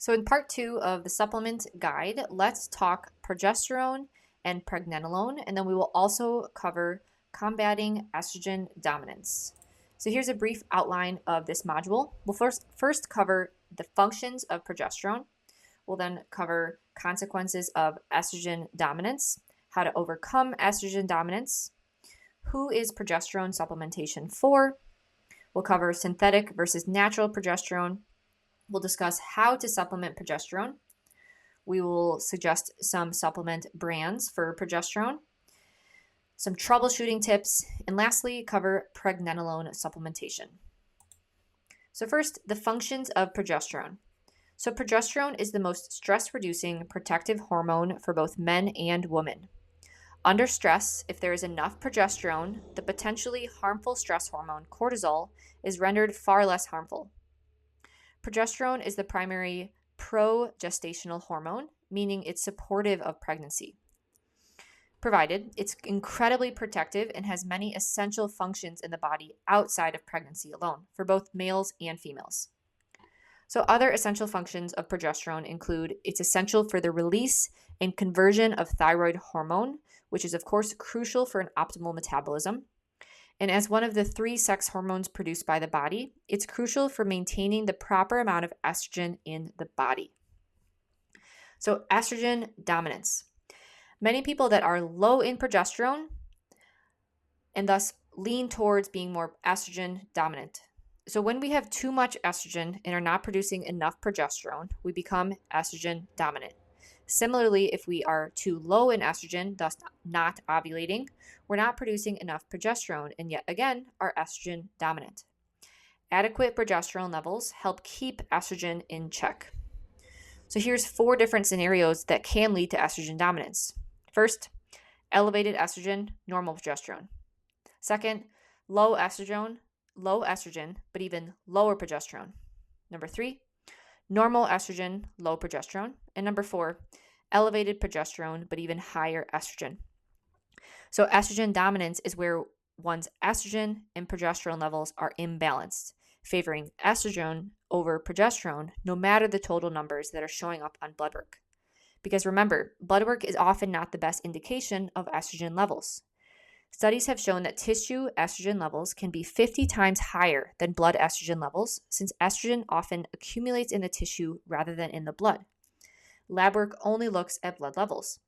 So in part 2 of the supplement guide, let's talk progesterone and pregnenolone, and then we will also cover combating estrogen dominance. So here's a brief outline of this module. We'll first cover the functions of progesterone. We'll then cover consequences of estrogen dominance, how to overcome estrogen dominance, who is progesterone supplementation for. We'll cover synthetic versus natural progesterone. We'll discuss how to supplement progesterone. We will suggest some supplement brands for progesterone, some troubleshooting tips, and lastly, cover pregnenolone supplementation. So first, the functions of progesterone. So progesterone is the most stress-reducing protective hormone for both men and women. Under stress, if there is enough progesterone, the potentially harmful stress hormone cortisol is rendered far less harmful. Progesterone is the primary progestational hormone, meaning it's supportive of pregnancy. Provided, it's incredibly protective and has many essential functions in the body outside of pregnancy alone, for both males and females. So other essential functions of progesterone include it's essential for the release and conversion of thyroid hormone, which is of course crucial for an optimal metabolism. And as one of the 3 sex hormones produced by the body, it's crucial for maintaining the proper amount of estrogen in the body. So estrogen dominance. Many people that are low in progesterone and thus lean towards being more estrogen dominant. So when we have too much estrogen and are not producing enough progesterone, we become estrogen dominant. Similarly, if we are too low in estrogen, thus not ovulating, we're not producing enough progesterone and yet again are estrogen dominant. Adequate progesterone levels help keep estrogen in check. So here's 4 different scenarios that can lead to estrogen dominance. First, elevated estrogen, normal progesterone. Second, low estrogen, but even lower progesterone. Number 3, normal estrogen, low progesterone. And number 4, elevated progesterone, but even higher estrogen. So estrogen dominance is where one's estrogen and progesterone levels are imbalanced, favoring estrogen over progesterone, no matter the total numbers that are showing up on blood work. Because remember, blood work is often not the best indication of estrogen levels. Studies have shown that tissue estrogen levels can be 50 times higher than blood estrogen levels, since estrogen often accumulates in the tissue rather than in the blood. Lab work only looks at blood levels.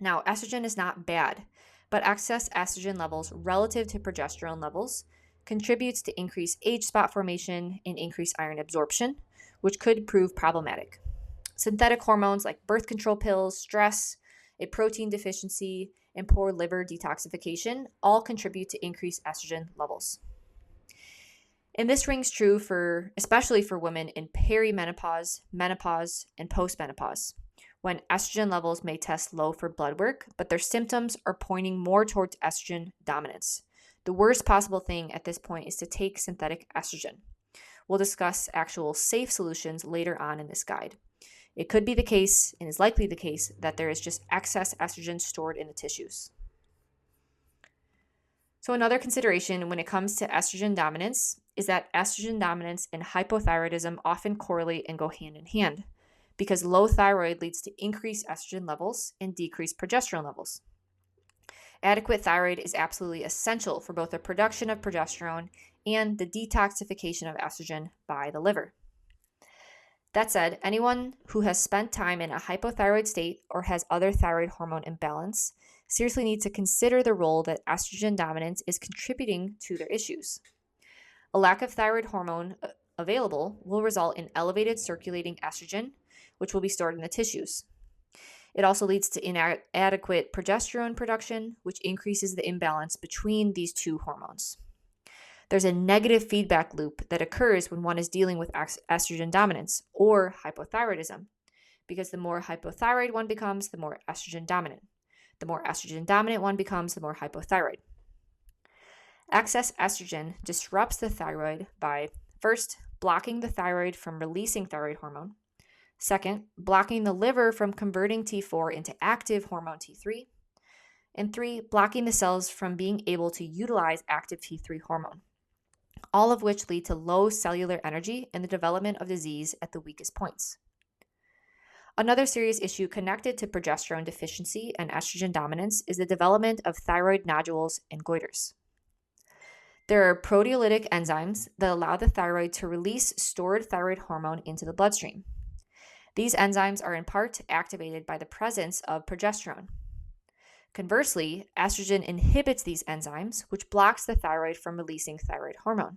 Now, estrogen is not bad, but excess estrogen levels relative to progesterone levels contributes to increased age spot formation and increased iron absorption, which could prove problematic. Synthetic hormones like birth control pills, stress, a protein deficiency, and poor liver detoxification all contribute to increased estrogen levels. And this rings true especially for women in perimenopause, menopause, and postmenopause, when estrogen levels may test low for blood work, but their symptoms are pointing more towards estrogen dominance. The worst possible thing at this point is to take synthetic estrogen. We'll discuss actual safe solutions later on in this guide. It could be the case, and is likely the case, that there is just excess estrogen stored in the tissues. So another consideration when it comes to estrogen dominance is that estrogen dominance and hypothyroidism often correlate and go hand in hand, because low thyroid leads to increased estrogen levels and decreased progesterone levels. Adequate thyroid is absolutely essential for both the production of progesterone and the detoxification of estrogen by the liver. That said, anyone who has spent time in a hypothyroid state or has other thyroid hormone imbalance seriously needs to consider the role that estrogen dominance is contributing to their issues. A lack of thyroid hormone available will result in elevated circulating estrogen, which will be stored in the tissues. It also leads to inadequate progesterone production, which increases the imbalance between these 2 hormones. There's a negative feedback loop that occurs when one is dealing with estrogen dominance or hypothyroidism, because the more hypothyroid one becomes, the more estrogen dominant. The more estrogen dominant one becomes, the more hypothyroid. Excess estrogen disrupts the thyroid by, first, blocking the thyroid from releasing thyroid hormone. Second, blocking the liver from converting T4 into active hormone T3. And 3, blocking the cells from being able to utilize active T3 hormone. All of which lead to low cellular energy and the development of disease at the weakest points. Another serious issue connected to progesterone deficiency and estrogen dominance is the development of thyroid nodules and goiters. There are proteolytic enzymes that allow the thyroid to release stored thyroid hormone into the bloodstream. These enzymes are in part activated by the presence of progesterone. Conversely, estrogen inhibits these enzymes, which blocks the thyroid from releasing thyroid hormone.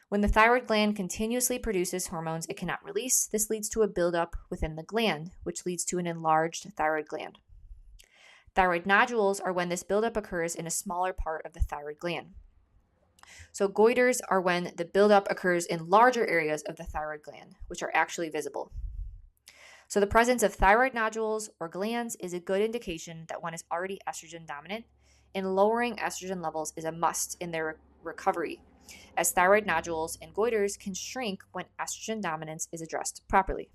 When the thyroid gland continuously produces hormones it cannot release, this leads to a buildup within the gland, which leads to an enlarged thyroid gland. Thyroid nodules are when this buildup occurs in a smaller part of the thyroid gland. So goiters are when the buildup occurs in larger areas of the thyroid gland, which are actually visible. So the presence of thyroid nodules or glands is a good indication that one is already estrogen dominant, and lowering estrogen levels is a must in their recovery, as thyroid nodules and goiters can shrink when estrogen dominance is addressed properly.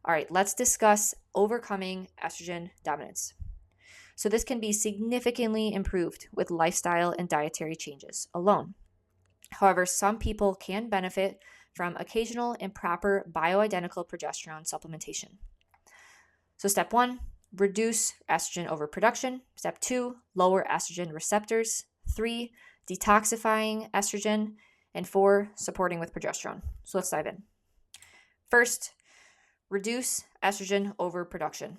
All right, let's discuss overcoming estrogen dominance. So this can be significantly improved with lifestyle and dietary changes alone. However, some people can benefit from occasional and proper bioidentical progesterone supplementation. So step 1, reduce estrogen overproduction. Step 2, lower estrogen receptors. 3, detoxifying estrogen. And 4, supporting with progesterone. So let's dive in. First, reduce estrogen overproduction.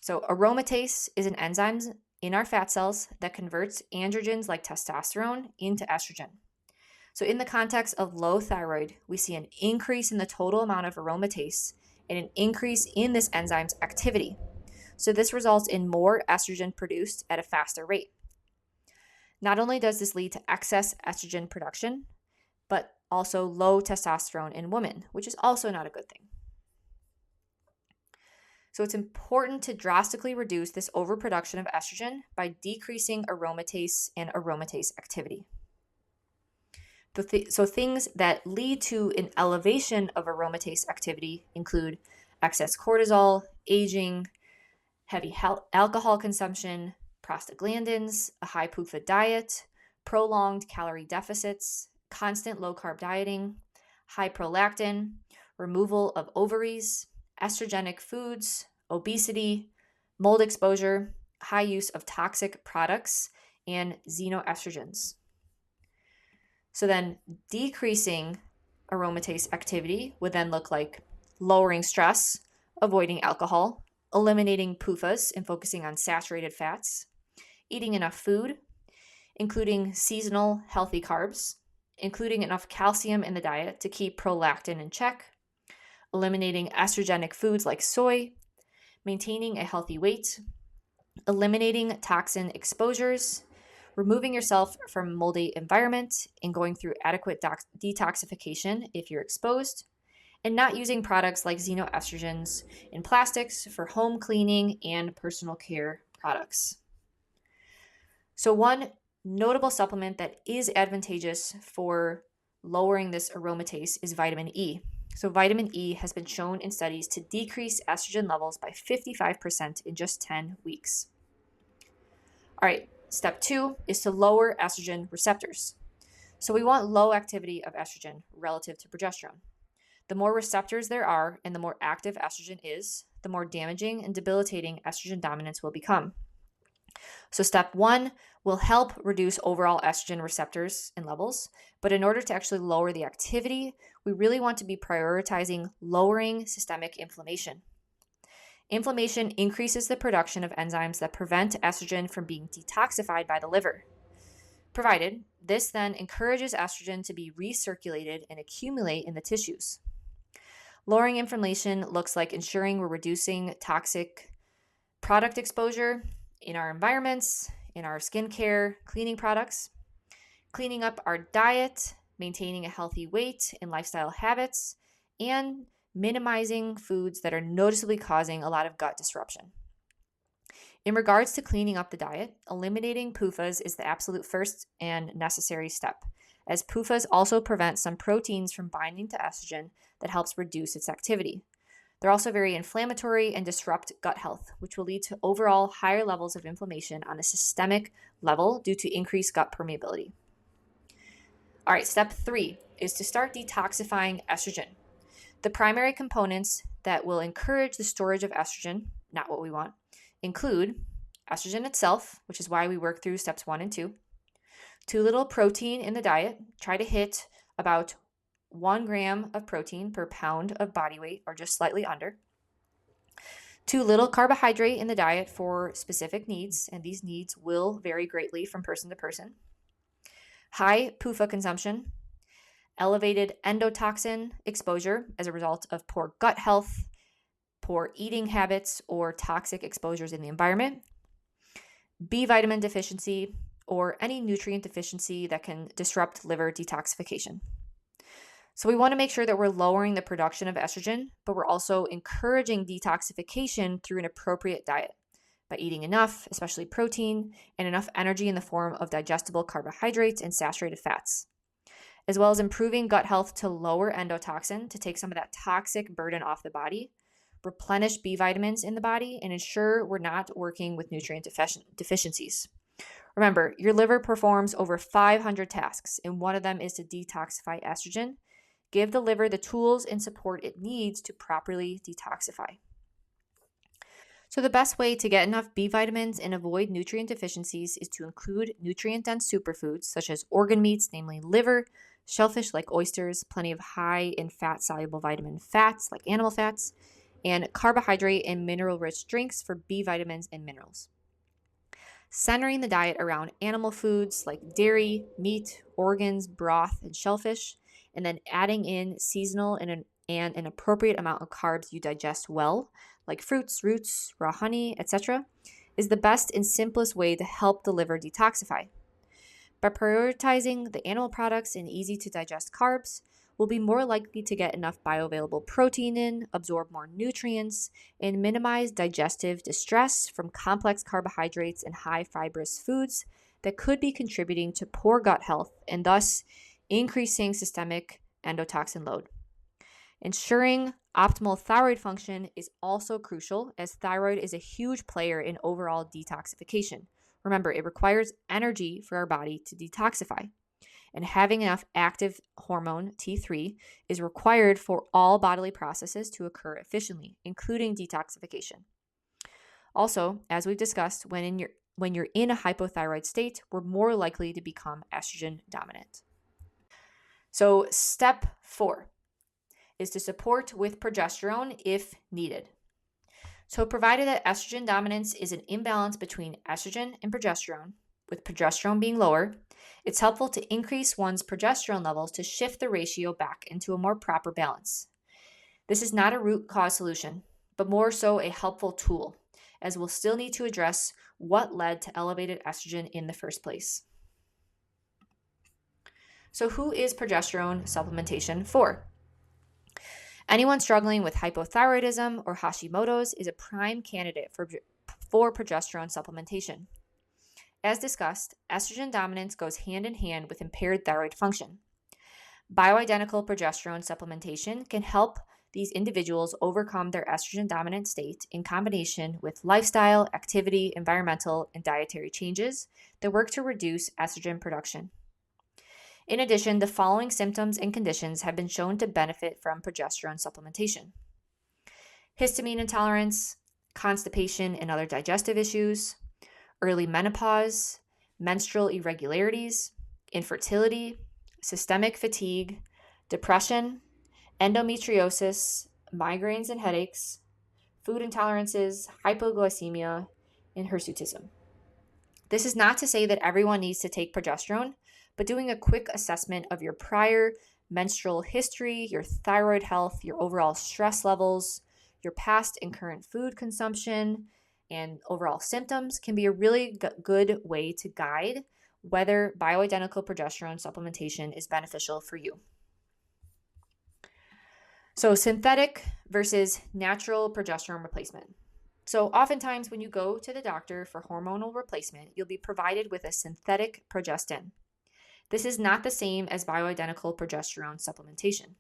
So aromatase is an enzyme in our fat cells that converts androgens like testosterone into estrogen. So in the context of low thyroid, we see an increase in the total amount of aromatase and an increase in this enzyme's activity. So this results in more estrogen produced at a faster rate. Not only does this lead to excess estrogen production, but also low testosterone in women, which is also not a good thing. So it's important to drastically reduce this overproduction of estrogen by decreasing aromatase and aromatase activity. So things that lead to an elevation of aromatase activity include excess cortisol, aging, heavy alcohol consumption, prostaglandins, a high PUFA diet, prolonged calorie deficits, constant low-carb dieting, high prolactin, removal of ovaries, estrogenic foods, obesity, mold exposure, high use of toxic products, and xenoestrogens. So then decreasing aromatase activity would then look like lowering stress, avoiding alcohol, eliminating PUFAs and focusing on saturated fats, eating enough food, including seasonal healthy carbs, including enough calcium in the diet to keep prolactin in check, eliminating estrogenic foods like soy, maintaining a healthy weight, eliminating toxin exposures, removing yourself from a moldy environment and going through adequate detoxification if you're exposed, and not using products like xenoestrogens and plastics for home cleaning and personal care products. So one notable supplement that is advantageous for lowering this aromatase is vitamin E. So vitamin E has been shown in studies to decrease estrogen levels by 55% in just 10 weeks. All right, step 2 is to lower estrogen receptors. So we want low activity of estrogen relative to progesterone. The more receptors there are and the more active estrogen is, the more damaging and debilitating estrogen dominance will become. So step 1 will help reduce overall estrogen receptors and levels, but in order to actually lower the activity, we really want to be prioritizing lowering systemic inflammation. Inflammation increases the production of enzymes that prevent estrogen from being detoxified by the liver. Provided, this then encourages estrogen to be recirculated and accumulate in the tissues. Lowering inflammation looks like ensuring we're reducing toxic product exposure in our environments, in our skincare, cleaning products, cleaning up our diet, maintaining a healthy weight and lifestyle habits, and minimizing foods that are noticeably causing a lot of gut disruption. In regards to cleaning up the diet, eliminating PUFAs is the absolute first and necessary step, as PUFAs also prevent some proteins from binding to estrogen that helps reduce its activity. They're also very inflammatory and disrupt gut health, which will lead to overall higher levels of inflammation on a systemic level due to increased gut permeability. All right, step 3 is to start detoxifying estrogen. The primary components that will encourage the storage of estrogen, not what we want, include estrogen itself, which is why we work through steps 1 and 2. Too little protein in the diet. Try to hit about 1 gram of protein per pound of body weight, or just slightly under. Too little carbohydrate in the diet for specific needs, and these needs will vary greatly from person to person. High PUFA consumption. Elevated endotoxin exposure as a result of poor gut health, poor eating habits, or toxic exposures in the environment. B vitamin deficiency, or any nutrient deficiency that can disrupt liver detoxification. So we want to make sure that we're lowering the production of estrogen, but we're also encouraging detoxification through an appropriate diet by eating enough, especially protein, and enough energy in the form of digestible carbohydrates and saturated fats, as well as improving gut health to lower endotoxin to take some of that toxic burden off the body, replenish B vitamins in the body, and ensure we're not working with nutrient deficiencies. Remember, your liver performs over 500 tasks, and one of them is to detoxify estrogen. Give the liver the tools and support it needs to properly detoxify. So the best way to get enough B vitamins and avoid nutrient deficiencies is to include nutrient-dense superfoods such as organ meats, namely liver, shellfish like oysters, plenty of high in fat-soluble vitamin fats like animal fats, and carbohydrate and mineral-rich drinks for B vitamins and minerals. Centering the diet around animal foods like dairy, meat, organs, broth, and shellfish, and then adding in seasonal and an appropriate amount of carbs you digest well, like fruits, roots, raw honey, etc., is the best and simplest way to help the liver detoxify. By prioritizing the animal products and easy-to-digest carbs, we'll be more likely to get enough bioavailable protein in, absorb more nutrients, and minimize digestive distress from complex carbohydrates and high fibrous foods that could be contributing to poor gut health and thus increasing systemic endotoxin load. Ensuring optimal thyroid function is also crucial, as thyroid is a huge player in overall detoxification. Remember, it requires energy for our body to detoxify, and having enough active hormone T3 is required for all bodily processes to occur efficiently, including detoxification. Also, as we've discussed, when you're in a hypothyroid state, we're more likely to become estrogen dominant. So step 4 is to support with progesterone if needed. So provided that estrogen dominance is an imbalance between estrogen and progesterone, with progesterone being lower, it's helpful to increase one's progesterone levels to shift the ratio back into a more proper balance. This is not a root cause solution, but more so a helpful tool, as we'll still need to address what led to elevated estrogen in the first place. So who is progesterone supplementation for? Anyone struggling with hypothyroidism or Hashimoto's is a prime candidate for progesterone supplementation. As discussed, estrogen dominance goes hand in hand with impaired thyroid function. Bioidentical progesterone supplementation can help these individuals overcome their estrogen dominant state in combination with lifestyle, activity, environmental, and dietary changes that work to reduce estrogen production. In addition, the following symptoms and conditions have been shown to benefit from progesterone supplementation: histamine intolerance, constipation and other digestive issues, early menopause, menstrual irregularities, infertility, systemic fatigue, depression, endometriosis, migraines and headaches, food intolerances, hypoglycemia, and hirsutism. This is not to say that everyone needs to take progesterone, but doing a quick assessment of your prior menstrual history, your thyroid health, your overall stress levels, your past and current food consumption, and overall symptoms can be a really good way to guide whether bioidentical progesterone supplementation is beneficial for you. So synthetic versus natural progesterone replacement. So oftentimes when you go to the doctor for hormonal replacement, you'll be provided with a synthetic progestin. This is not the same as bioidentical progesterone supplementation.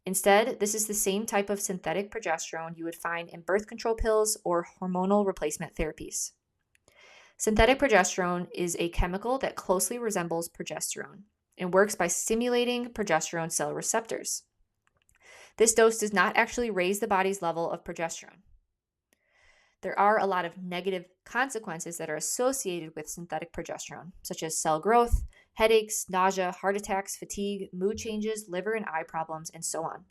Instead, this is the same type of synthetic progesterone you would find in birth control pills or hormonal replacement therapies. Synthetic progesterone is a chemical that closely resembles progesterone and works by stimulating progesterone cell receptors. This dose does not actually raise the body's level of progesterone. There are a lot of negative consequences that are associated with synthetic progesterone, such as cell growth, headaches, nausea, heart attacks, fatigue, mood changes, liver and eye problems, and so on.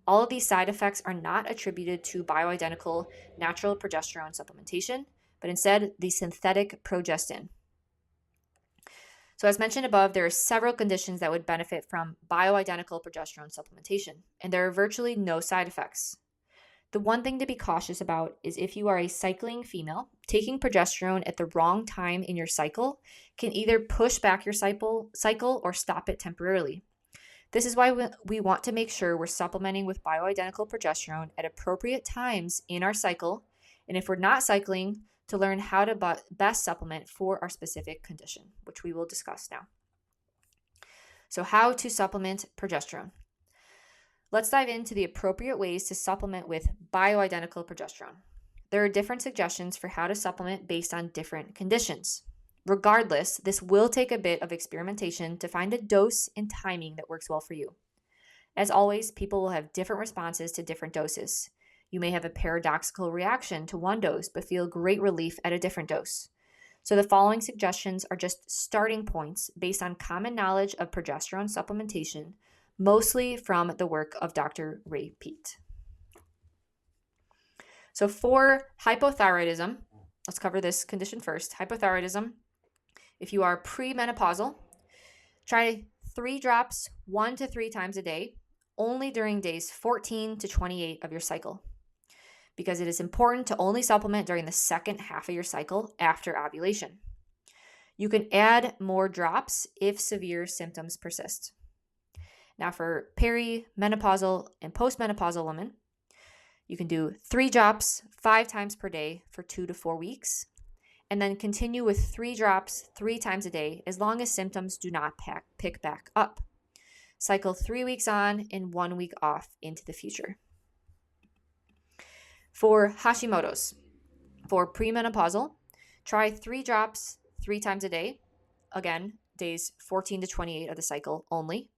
All of these side effects are not attributed to bioidentical natural progesterone supplementation, but instead the synthetic progestin. So as mentioned above, there are several conditions that would benefit from bioidentical progesterone supplementation, and there are virtually no side effects. The one thing to be cautious about is if you are a cycling female, taking progesterone at the wrong time in your cycle can either push back your cycle or stop it temporarily. This is why we want to make sure we're supplementing with bioidentical progesterone at appropriate times in our cycle, and if we're not cycling, to learn how to best supplement for our specific condition, which we will discuss now. So how to supplement progesterone. Let's dive into the appropriate ways to supplement with bioidentical progesterone. There are different suggestions for how to supplement based on different conditions. Regardless, this will take a bit of experimentation to find a dose and timing that works well for you. As always, people will have different responses to different doses. You may have a paradoxical reaction to one dose, but feel great relief at a different dose. So the following suggestions are just starting points based on common knowledge of progesterone supplementation, mostly from the work of Dr. Ray Peat. So for hypothyroidism, let's cover this condition first. Hypothyroidism, if you are premenopausal, try 3 drops 1 to 3 times a day, only during days 14 to 28 of your cycle, because it is important to only supplement during the second half of your cycle after ovulation. You can add more drops if severe symptoms persist. Now for perimenopausal and postmenopausal women, you can do 3 drops 5 times per day for 2 to 4 weeks, and then continue with 3 drops 3 times a day as long as symptoms do not pick back up. Cycle 3 weeks on and 1 week off into the future. For Hashimoto's, for premenopausal, try 3 drops 3 times a day, again, days 14 to 28 of the cycle only.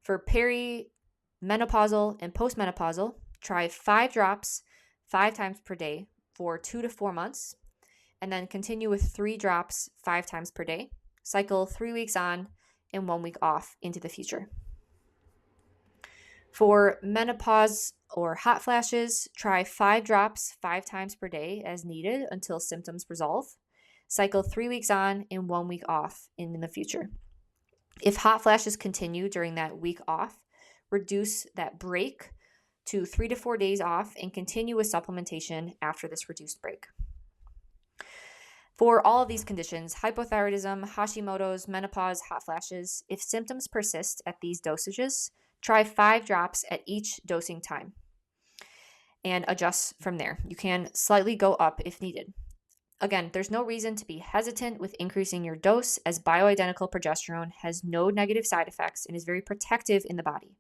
For perimenopausal and postmenopausal, try 5 drops 5 times per day for 2 to 4 months, and then continue with 3 drops 5 times per day. Cycle 3 weeks on and 1 week off into the future. For menopause or hot flashes, try 5 drops 5 times per day as needed until symptoms resolve. Cycle 3 weeks on and 1 week off in the future. If hot flashes continue during that week off, reduce that break to 3 to 4 days off and continue with supplementation after this reduced break. For all of these conditions, hypothyroidism, Hashimoto's, menopause, hot flashes, if symptoms persist at these dosages, try 5 drops at each dosing time and adjust from there. You can slightly go up if needed. Again, there's no reason to be hesitant with increasing your dose, as bioidentical progesterone has no negative side effects and is very protective in the body.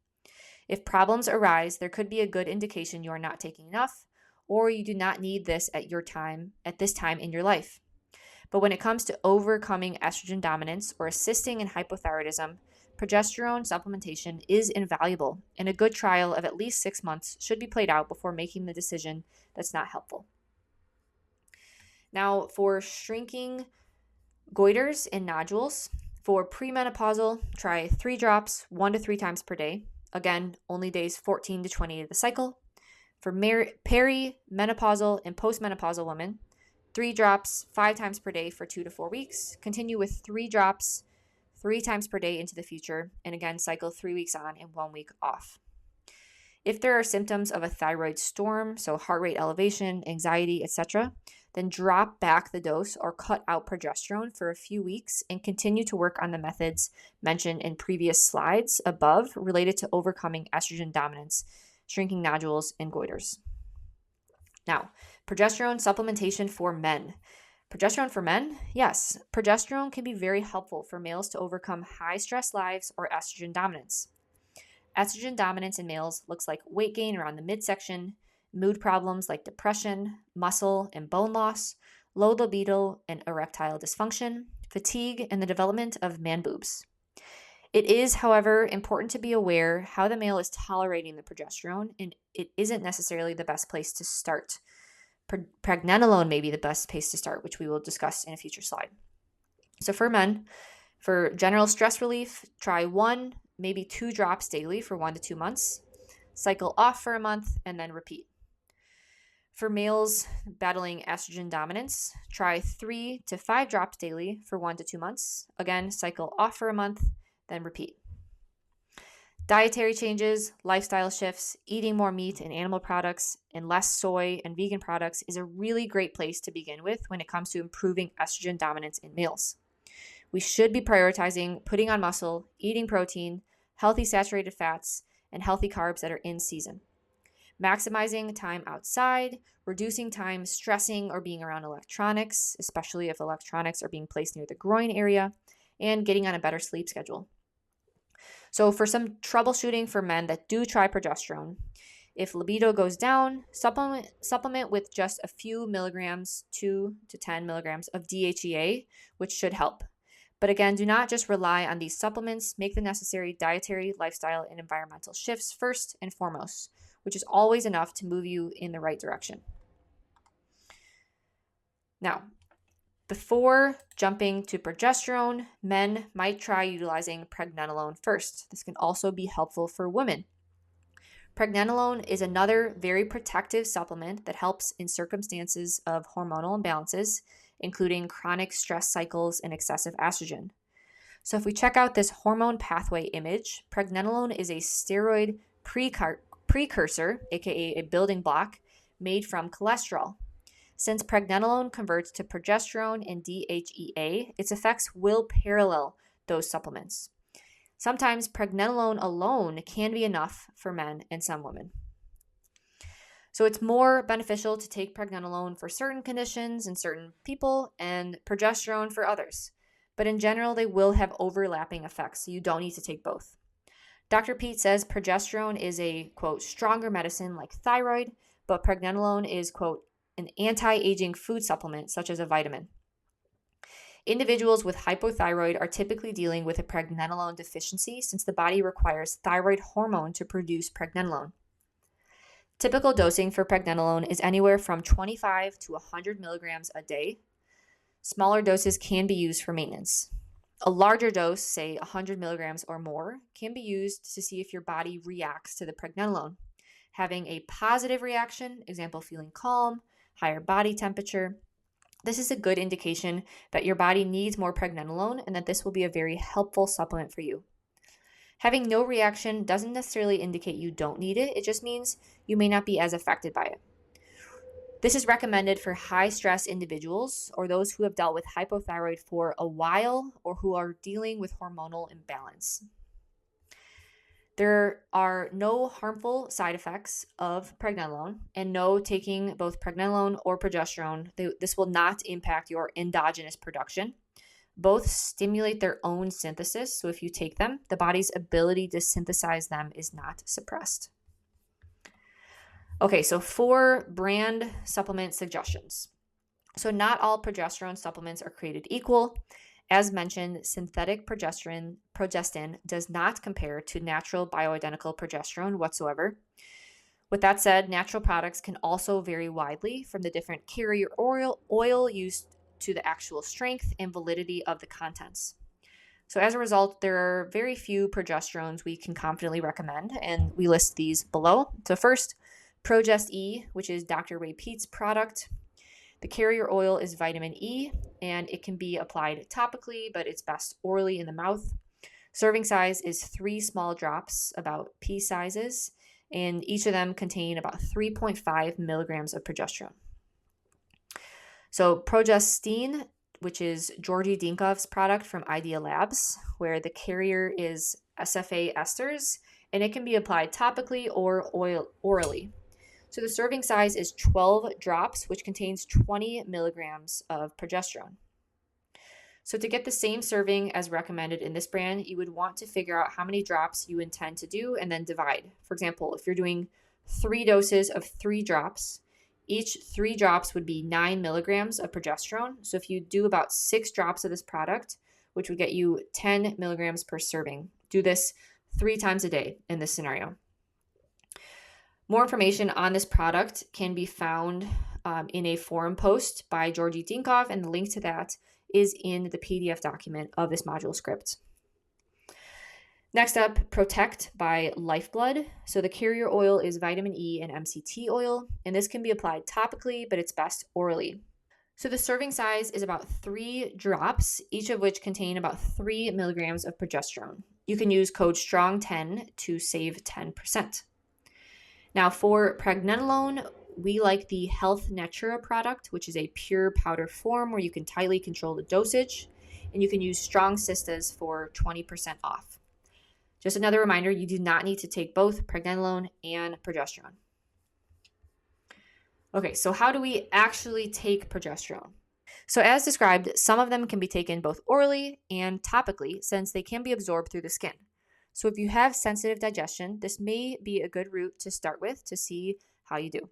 If problems arise, there could be a good indication you are not taking enough, or you do not need this at this time in your life. But when it comes to overcoming estrogen dominance or assisting in hypothyroidism, progesterone supplementation is invaluable, and a good trial of at least 6 months should be played out before making the decision that's not helpful. Now, for shrinking goiters and nodules, for premenopausal, try 3 drops 1 to 3 times per day. Again, only days 14 to 28 of the cycle. For perimenopausal and postmenopausal women, 3 drops 5 times per day for 2 to 4 weeks. Continue with 3 drops 3 times per day into the future, and again, cycle 3 weeks on and 1 week off. If there are symptoms of a thyroid storm, so heart rate elevation, anxiety, etc., then drop back the dose or cut out progesterone for a few weeks and continue to work on the methods mentioned in previous slides above related to overcoming estrogen dominance, shrinking nodules, and goiters. Now, progesterone supplementation for men. Progesterone for men? Yes, progesterone can be very helpful for males to overcome high-stress lives or estrogen dominance. Estrogen dominance in males looks like weight gain around the midsection, mood problems like depression, muscle and bone loss, low libido and erectile dysfunction, fatigue, and the development of man boobs. It is, however, important to be aware how the male is tolerating the progesterone, and it isn't necessarily the best place to start. Pregnenolone may be the best place to start, which we will discuss in a future slide. So for men, for general stress relief, try 1, maybe 2 drops daily for 1 to 2 months. Cycle off for a month and then repeat. For males battling estrogen dominance, try 3 to 5 drops daily for 1 to 2 months. Again, cycle off for a month, then repeat. Dietary changes, lifestyle shifts, eating more meat and animal products, and less soy and vegan products is a really great place to begin with when it comes to improving estrogen dominance in males. We should be prioritizing putting on muscle, eating protein, healthy saturated fats, and healthy carbs that are in season. Maximizing time outside, reducing time stressing or being around electronics, especially if electronics are being placed near the groin area, and getting on a better sleep schedule. So for some troubleshooting for men that do try progesterone, if libido goes down, supplement with just a few milligrams, 2 to 10 milligrams of DHEA, which should help. But again, do not just rely on these supplements. Make the necessary dietary, lifestyle, and environmental shifts first and foremost, which is always enough to move you in the right direction. Now, before jumping to progesterone, men might try utilizing pregnenolone first. This can also be helpful for women. Pregnenolone is another very protective supplement that helps in circumstances of hormonal imbalances, including chronic stress cycles and excessive estrogen. So if we check out this hormone pathway image, pregnenolone is a steroid precursor, aka a building block, made from cholesterol. Since pregnenolone converts to progesterone and DHEA, its effects will parallel those supplements. Sometimes pregnenolone alone can be enough for men and some women. So it's more beneficial to take pregnenolone for certain conditions in certain people and progesterone for others. But in general, they will have overlapping effects, so you don't need to take both. Dr. Pete says progesterone is a, quote, stronger medicine like thyroid, but pregnenolone is, quote, an anti-aging food supplement such as a vitamin. Individuals with hypothyroid are typically dealing with a pregnenolone deficiency since the body requires thyroid hormone to produce pregnenolone. Typical dosing for pregnenolone is anywhere from 25 to 100 milligrams a day. Smaller doses can be used for maintenance. A larger dose, say 100 milligrams or more, can be used to see if your body reacts to the pregnenolone. Having a positive reaction, example feeling calm, higher body temperature, this is a good indication that your body needs more pregnenolone and that this will be a very helpful supplement for you. Having no reaction doesn't necessarily indicate you don't need it. It just means you may not be as affected by it. This is recommended for high-stress individuals or those who have dealt with hypothyroid for a while or who are dealing with hormonal imbalance. There are no harmful side effects of pregnenolone, and no taking both pregnenolone or progesterone. This will not impact your endogenous production. Both stimulate their own synthesis, so if you take them, the body's ability to synthesize them is not suppressed. Okay, so 4 brand supplement suggestions. So not all progesterone supplements are created equal. As mentioned, synthetic progestin does not compare to natural bioidentical progesterone whatsoever. With that said, natural products can also vary widely from the different carrier oil used to the actual strength and validity of the contents. So as a result, there are very few progesterones we can confidently recommend, and we list these below. So first, Progest E, which is Dr. Ray Peat's product. The carrier oil is vitamin E, and it can be applied topically, but it's best orally in the mouth. Serving size is 3 small drops, about pea sizes, and each of them contain about 3.5 milligrams of progesterone. So Progestine, which is Georgi Dinkov's product from Idea Labs, where the carrier is SFA esters, and it can be applied topically or orally. So the serving size is 12 drops, which contains 20 milligrams of progesterone. So to get the same serving as recommended in this brand, you would want to figure out how many drops you intend to do and then divide. For example, if you're doing 3 doses of 3 drops, each 3 drops would be 9 milligrams of progesterone. So if you do about 6 drops of this product, which would get you 10 milligrams per serving, Do this 3 times a day in this scenario. More information on this product can be found in a forum post by Georgi Dinkov, and the link to that is in the PDF document of this module script. Next up, Protect by Lifeblood. So the carrier oil is vitamin E and MCT oil, and this can be applied topically, but it's best orally. So the serving size is about 3 drops, each of which contain about 3 milligrams of progesterone. You can use code STRONG10 to save 10%. Now for pregnenolone, we like the Health Natura product, which is a pure powder form where you can tightly control the dosage, and you can use Strong Sistas for 20% off. Just another reminder, you do not need to take both pregnenolone and progesterone. Okay, so how do we actually take progesterone? So as described, some of them can be taken both orally and topically since they can be absorbed through the skin. So if you have sensitive digestion, this may be a good route to start with to see how you do.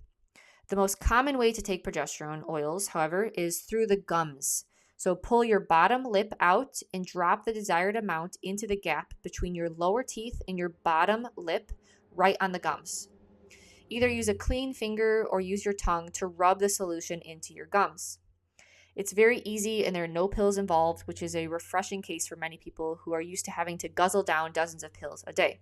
The most common way to take progesterone oils, however, is through the gums. So pull your bottom lip out and drop the desired amount into the gap between your lower teeth and your bottom lip right on the gums. Either use a clean finger or use your tongue to rub the solution into your gums. It's very easy and there are no pills involved, which is a refreshing case for many people who are used to having to guzzle down dozens of pills a day.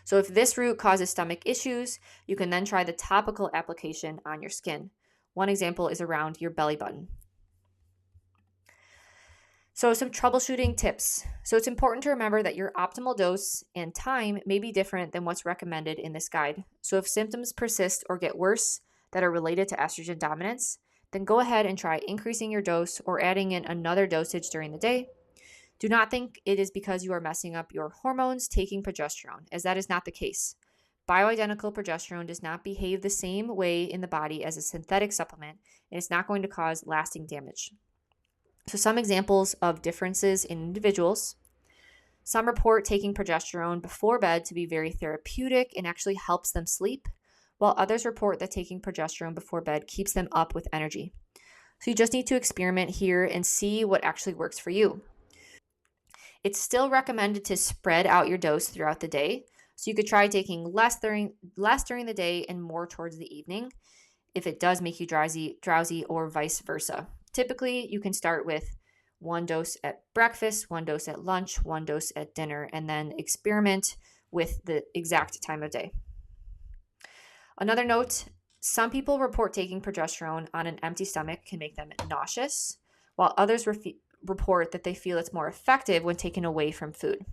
So if this route causes stomach issues, you can then try the topical application on your skin. One example is around your belly button. So some troubleshooting tips. So it's important to remember that your optimal dose and time may be different than what's recommended in this guide. So if symptoms persist or get worse that are related to estrogen dominance, then go ahead and try increasing your dose or adding in another dosage during the day. Do not think it is because you are messing up your hormones taking progesterone, as that is not the case. Bioidentical progesterone does not behave the same way in the body as a synthetic supplement, and it's not going to cause lasting damage. So some examples of differences in individuals. Some report taking progesterone before bed to be very therapeutic and actually helps them sleep, while others report that taking progesterone before bed keeps them up with energy. So you just need to experiment here and see what actually works for you. It's still recommended to spread out your dose throughout the day. So you could try taking less during the day and more towards the evening if it does make you drowsy or vice versa. Typically, you can start with 1 dose at breakfast, 1 dose at lunch, 1 dose at dinner, and then experiment with the exact time of day. Another note, some people report taking progesterone on an empty stomach can make them nauseous, while others report that they feel it's more effective when taken away from food.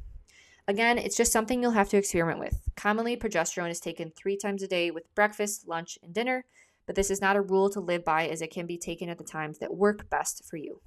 Again, it's just something you'll have to experiment with. Commonly, progesterone is taken 3 times a day with breakfast, lunch, and dinner, but this is not a rule to live by as it can be taken at the times that work best for you.